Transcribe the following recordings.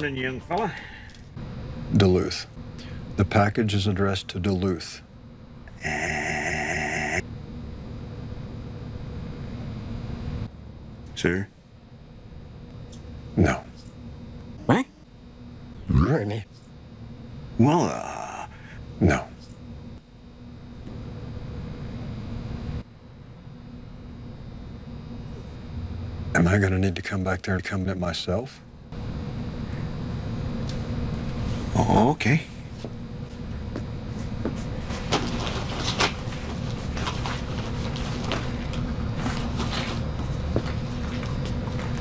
Morning, young fella. Duluth. The package is addressed to Duluth. Sir? No. What? Really? Well, No. Am I going to need to come back there to come get myself? oh, okay.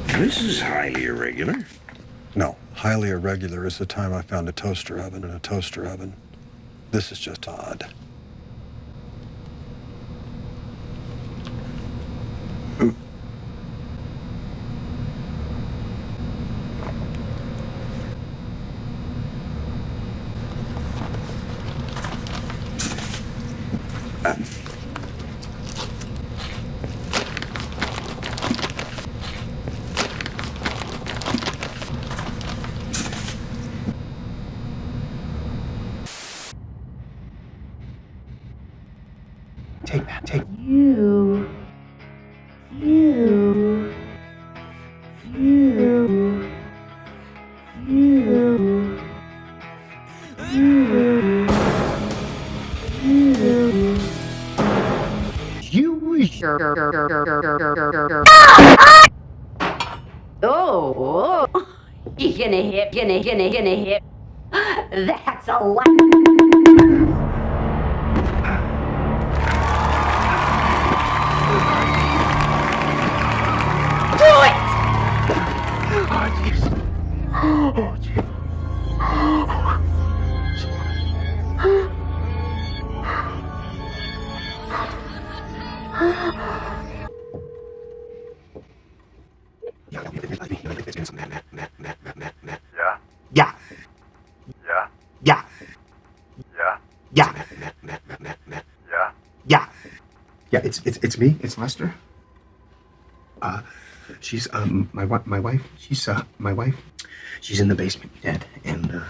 This is highly irregular. No. Highly irregular is the time I found a toaster oven in a toaster oven. This is just odd. Take that, take. You. Oh, you're gonna hit. That's a lot. Oh, jeez. Yeah. Yeah. Yeah. Yeah. Yeah. Yeah. Yeah. Yeah, it's me. It's Lester. She's my wife. She's my wife. She's in the basement, dead. And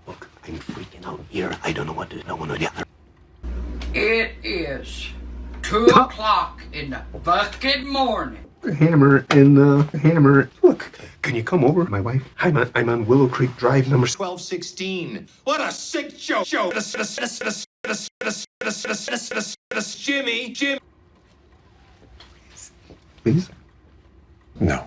look, I'm freaking out here. I don't know what to do. One or the other. It is 2 o'clock in the fucking morning. The hammer and the hammer. Look, can you come over? My wife. I'm on Willow Creek Drive, number 1216. What a sick show! Jimmy. Please. No.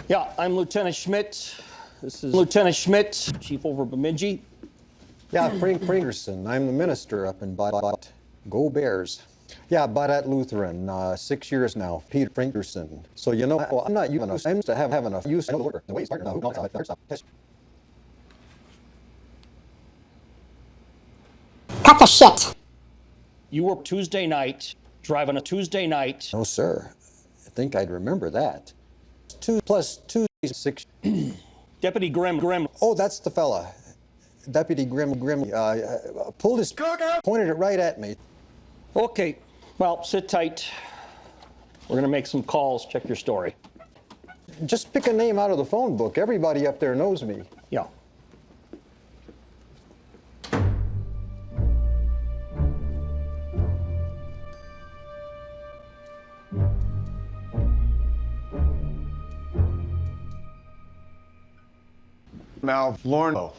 Yeah, I'm Lieutenant Schmidt. This is Lieutenant Schmidt, Chief over Bemidji. Yeah, Frank Pringerson. I'm the minister up in Badat. Go Bears. Yeah, Badat Lutheran, 6 years now. Peter Pringerson. So you know, well, I'm not using a to have enough use. I know the order. The way it's now. Cut the shit. You were Tuesday night, driving a Tuesday night. No, sir. I think I'd remember that. 2 plus 2 is 6. Deputy Grimm. Oh, that's the fella. Deputy Grimm pulled his pointed it right at me. Okay, well, sit tight. We're gonna make some calls, check your story. Just pick a name out of the phone book. Everybody up there knows me. Yeah. Now, Lauren.